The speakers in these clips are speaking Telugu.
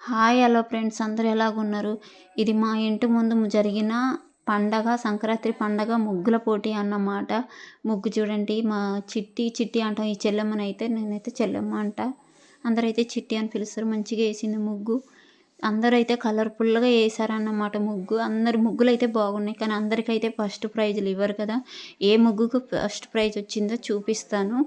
హాయ్ హలో ఫ్రెండ్స్, అందరూ ఎలాగున్నారు? ఇది మా ఇంటి ముందు జరిగిన పండగ, సంక్రాంతి పండగ ముగ్గుల పోటీ అన్నమాట. ముగ్గు చూడండి, మా చిట్టి చిట్టి అంటాం ఈ చెల్లెమ్మనైతే. నేనైతే చెల్లెమ్మ అంట, అందరైతే చిట్టి అని పిలుస్తారు. మంచిగా వేసింది ముగ్గు. అందరూ అయితే కలర్ఫుల్గా వేసారన్నమాట ముగ్గు. అందరు ముగ్గులు అయితే బాగున్నాయి, కానీ అందరికైతే ఫస్ట్ ప్రైజులు ఇవ్వరు కదా. ఏ ముగ్గుకు ఫస్ట్ ప్రైజ్ వచ్చిందో చూపిస్తాను.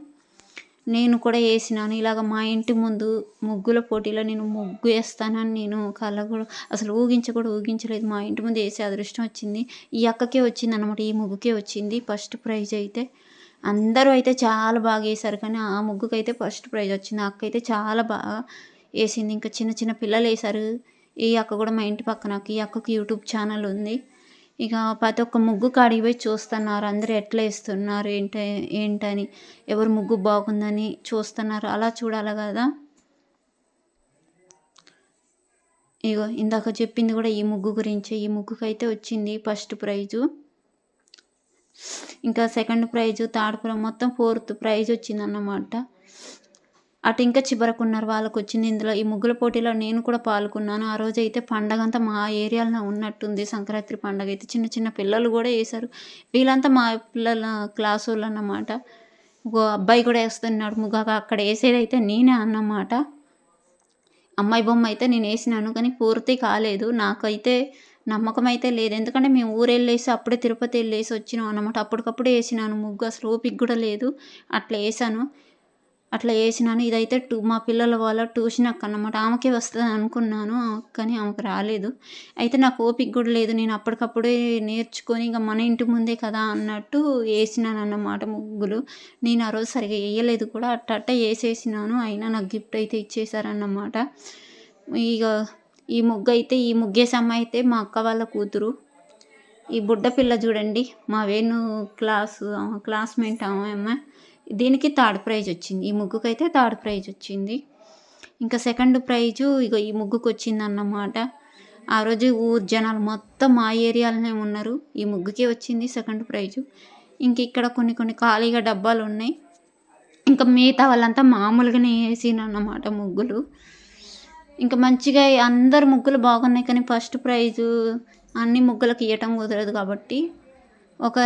నేను కూడా వేసినాను ఇలాగ. మా ఇంటి ముందు ముగ్గుల పోటీలో నేను ముగ్గు వేస్తానని నేను కళ కూడా అసలు ఊహించలేదు. మా ఇంటి ముందు వేసే అదృష్టం వచ్చింది. ఈ అక్కకే వచ్చింది అనమాట, ఈ ముగ్గుకే వచ్చింది ఫస్ట్ ప్రైజ్ అయితే. అందరూ అయితే చాలా బాగా వేశారు, కానీ ఆ ముగ్గుకైతే ఫస్ట్ ప్రైజ్ వచ్చింది. ఆ అక్క అయితే చాలా బాగా వేసింది. ఇంకా చిన్న చిన్న పిల్లలు వేశారు. ఈ అక్క కూడా మా ఇంటి పక్కన అక్క. ఈ అక్కకి యూట్యూబ్ ఛానల్ ఉంది. ఇక ప్రతి ఒక్క ముగ్గు కాడికి పోయి చూస్తున్నారు, అందరూ ఎట్లా వేస్తున్నారు ఏంటని, ఎవరు ముగ్గు బాగుందని చూస్తున్నారు. అలా చూడాలి కదా. ఇగో ఇందాక చెప్పింది కూడా ఈ ముగ్గు గురించి. ఈ ముగ్గుకైతే వచ్చింది ఫస్ట్ ప్రైజు. ఇంకా సెకండ్ ప్రైజు, థర్డ్ ప్రైజ్, మొత్తం ఫోర్త్ ప్రైజ్ వచ్చింది అన్నమాట. అటు ఇంకా చివరకున్నారు, వాళ్ళకు వచ్చింది. ఇందులో ఈ ముగ్గుల పోటీలో నేను కూడా పాల్గొన్నాను. ఆ రోజు అయితే పండగ అంతా మా ఏరియాలో ఉన్నట్టుంది. సంక్రాంతి పండగ అయితే చిన్న చిన్న పిల్లలు కూడా వేశారు. వీళ్ళంతా మా పిల్లల క్లాస్ వాళ్ళు అన్నమాట. ఓ అబ్బాయి కూడా వేస్తున్నాడు ముగ్గు. అక్కడ వేసేది అయితే నేనే అన్నమాట. అమ్మాయి బొమ్మ అయితే నేను వేసినాను, కానీ పూర్తి కాలేదు. నాకైతే నమ్మకం అయితే లేదు, ఎందుకంటే మేము ఊరు వెళ్ళేసి అప్పుడే తిరుపతి వెళ్ళేసి వచ్చినాం అన్నమాట. అప్పటికప్పుడే వేసినాను ముగ్గు, అసలు ఓపిక కూడా లేదు. అట్లా వేసినాను. ఇదైతే మా పిల్లల వాళ్ళ ట్యూషన్ అక్క అన్నమాట. ఆమెకే వస్తుంది అనుకున్నాను, కానీ ఆమెకు రాలేదు. అయితే నాకు ఓపిక కూడా లేదు. నేను అప్పటికప్పుడే నేర్చుకొని ఇంకా మన ఇంటి ముందే కదా అన్నట్టు వేసినాను అన్నమాట ముగ్గులు. నేను ఆ రోజు సరిగా వేయలేదు కూడా, అట్ట వేసేసినాను. అయినా నాకు గిఫ్ట్ అయితే ఇచ్చేసారన్నమాట. ఇక ఈ ముగ్గేసే అమ్మాయి అయితే మా అక్క వాళ్ళ కూతురు. ఈ బుడ్డ పిల్ల చూడండి, మా వేణు క్లాస్మేట్ అమ్మాయి. దీనికి థర్డ్ ప్రైజ్ వచ్చింది. ఈ ముగ్గుకైతే థర్డ్ ప్రైజ్ వచ్చింది. ఇంకా సెకండ్ ప్రైజు ఇక ఈ ముగ్గుకు వచ్చింది అన్నమాట. ఆ రోజు ఊరు జనాలు మొత్తం మా ఏరియాలోనే ఉన్నారు. ఈ ముగ్గుకే వచ్చింది సెకండ్ ప్రైజు. ఇంక ఇక్కడ కొన్ని ఖాళీగా డబ్బాలు ఉన్నాయి. ఇంకా మిగతా వాళ్ళంతా మామూలుగానే వేసినన్నమాట ముగ్గులు. ఇంకా మంచిగా అందరు ముగ్గులు బాగున్నాయి, కానీ ఫస్ట్ ప్రైజు అన్ని ముగ్గులకు ఇవ్వటం కుదరదు కాబట్టి ఒక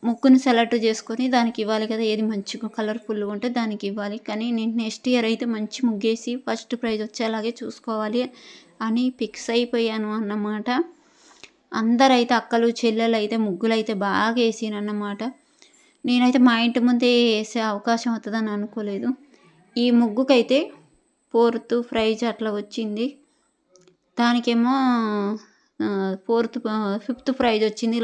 ముగ్గుని సెలెక్ట్ చేసుకొని దానికి ఇవ్వాలి కదా. ఏది మంచిగా కలర్ఫుల్గా ఉంటే దానికి ఇవ్వాలి. కానీ నేను నెక్స్ట్ ఇయర్ అయితే మంచి ముగ్గేసి ఫస్ట్ ప్రైజ్ వచ్చేలాగే చూసుకోవాలి అని ఫిక్స్ అయిపోయాను అన్నమాట. అందరైతే అక్కలు చెల్లెలు అయితే ముగ్గులు అయితే బాగా వేసినన్నమాట. నేనైతే మా ఇంటి ముందే వేసే అవకాశం అవుతుందని అనుకోలేదు. ఈ ముగ్గుకైతే ఫోర్త్ ప్రైజ్ అట్లా వచ్చింది. దానికేమో ఫిఫ్త్ ప్రైజ్ వచ్చింది.